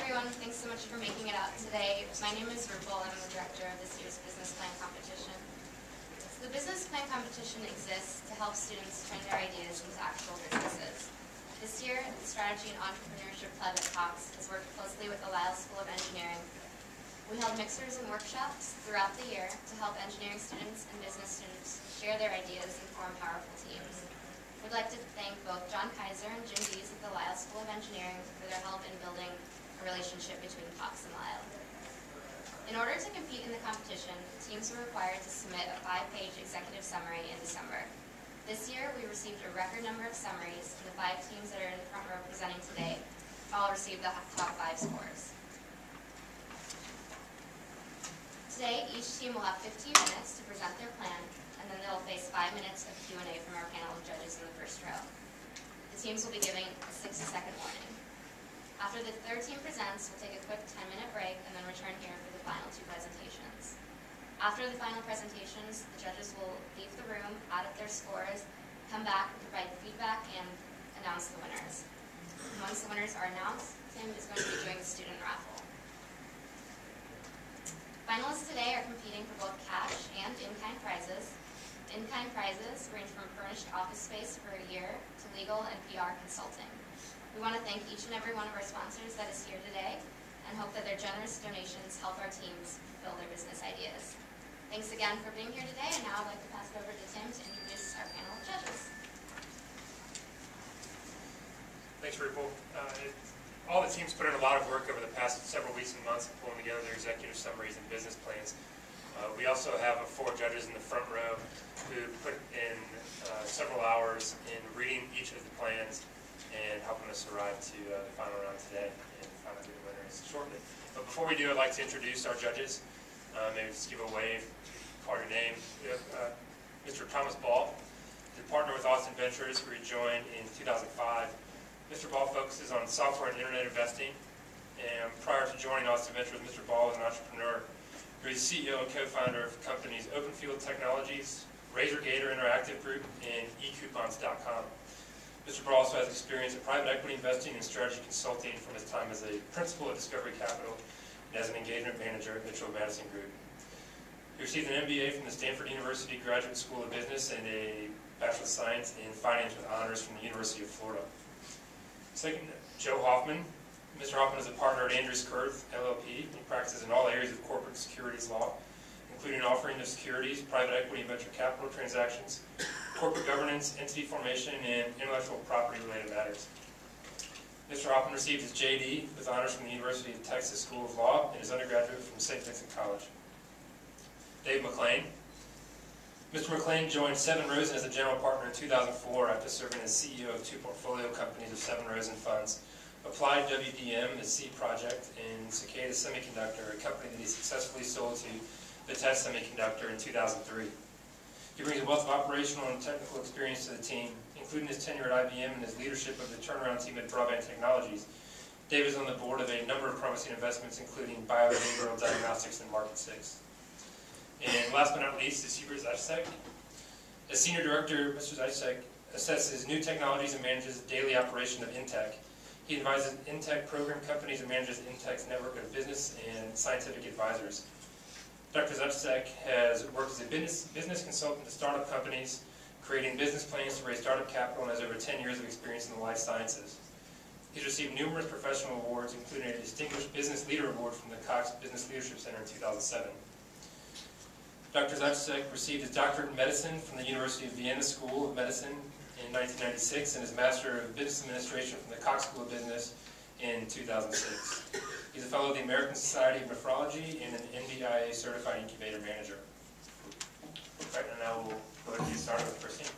everyone. Thanks so much for making it out today. My name is Rupal. I'm the director of this year's business plan competition. So the business plan competition exists to help students turn their ideas into actual businesses. This year, the Strategy and Entrepreneurship Club at Cox has worked closely with the Lyell School of Engineering. We held mixers and workshops throughout the year to help engineering students and business students share their ideas and form powerful teams. We'd like to thank both John Kaiser and Jim Dees at the Lyell School of Engineering for their help in building a relationship between Cox and Lyell. In order to compete in the competition, teams were required to submit a 5-page executive summary in December. This year, we received a record number of summaries, and the 5 teams that are in the front row presenting today all received the top 5 scores. Today, each team will have 15 minutes to present their plan, and then they'll face 5 minutes of Q&A from our panel of judges in the first row. The teams will be given a 60-second warning. After the third team presents, we'll take a quick 10-minute break and then return here for the final 2 presentations. After the final presentations, the judges will leave the room, add up their scores, come back and provide feedback and announce the winners. And once the winners are announced, Tim is going to be doing the student raffle. Finalists today are competing for both cash and in-kind prizes. In-kind prizes range from furnished office space for a year to legal and PR consulting. We want to thank each and every one of our sponsors that is here today and hope that their generous donations help our teams fulfill their business ideas. Thanks again for being here today, and now I'd like to pass it over to Tim to introduce our panel of judges. Thanks, Rupal. All the teams put in a lot of work over the past several weeks and months in pulling together their executive summaries and business plans. We also have 4 judges in the front row who put in several hours in reading each of the plans and helping us arrive to the final round today and find out who the winner is shortly. But before we do, I'd like to introduce our judges. Maybe just give a wave, call your name. We have Mr. Thomas Ball, the partner with Austin Ventures, who we joined in 2005. Mr. Ball focuses on software and internet investing. And prior to joining Austin Ventures, Mr. Ball was an entrepreneur. He's CEO and co-founder of companies Openfield Technologies, RazorGator Interactive Group, and eCoupons.com. Mr. Ball also has experience in private equity investing and strategy consulting from his time as a principal at Discovery Capital and as an engagement manager at Mitchell Madison Group. He received an MBA from the Stanford University Graduate School of Business and a Bachelor of Science in Finance with honors from the University of Florida. Second, Joe Hoffman. Mr. Hoffman is a partner at Andrews Kurth, LLP. He practices in all areas of corporate securities law, including offering of securities, private equity and venture capital transactions, corporate governance, entity formation, and intellectual property-related matters. Mr. Hoffman received his JD with honors from the University of Texas School of Law and his undergraduate from St. Vincent College. Dave McLean. Mr. McLean joined Seven Rosen as a general partner in 2004 after serving as CEO of 2 portfolio companies of Seven Rosen Funds, Applied WDM, the C Project, and Cicada Semiconductor, a company that he successfully sold to Vitesse Semiconductor in 2003. He brings a wealth of operational and technical experience to the team, including his tenure at IBM and his leadership of the turnaround team at Broadband Technologies. Dave is on the board of a number of promising investments, including Biobehavioral Diagnostics and Market 6. And last but not least is Hubert Zajcek. As Senior Director, Mr. Zajcek assesses new technologies and manages the daily operation of Intech. He advises Intech program companies and manages Intech's network of business and scientific advisors. Dr. Zajcek has worked as a business consultant to startup companies, creating business plans to raise startup capital, and has over 10 years of experience in the life sciences. He's received numerous professional awards, including a Distinguished Business Leader Award from the Cox Business Leadership Center in 2007. Dr. Zajcek received his doctorate in medicine from the University of Vienna School of Medicine in 1996 and his Master of Business Administration from the Cox School of Business in 2006. He's a fellow of the American Society of Nephrology and an NBIA Certified Incubator Manager. Right, and now we'll go ahead and get started with the first team.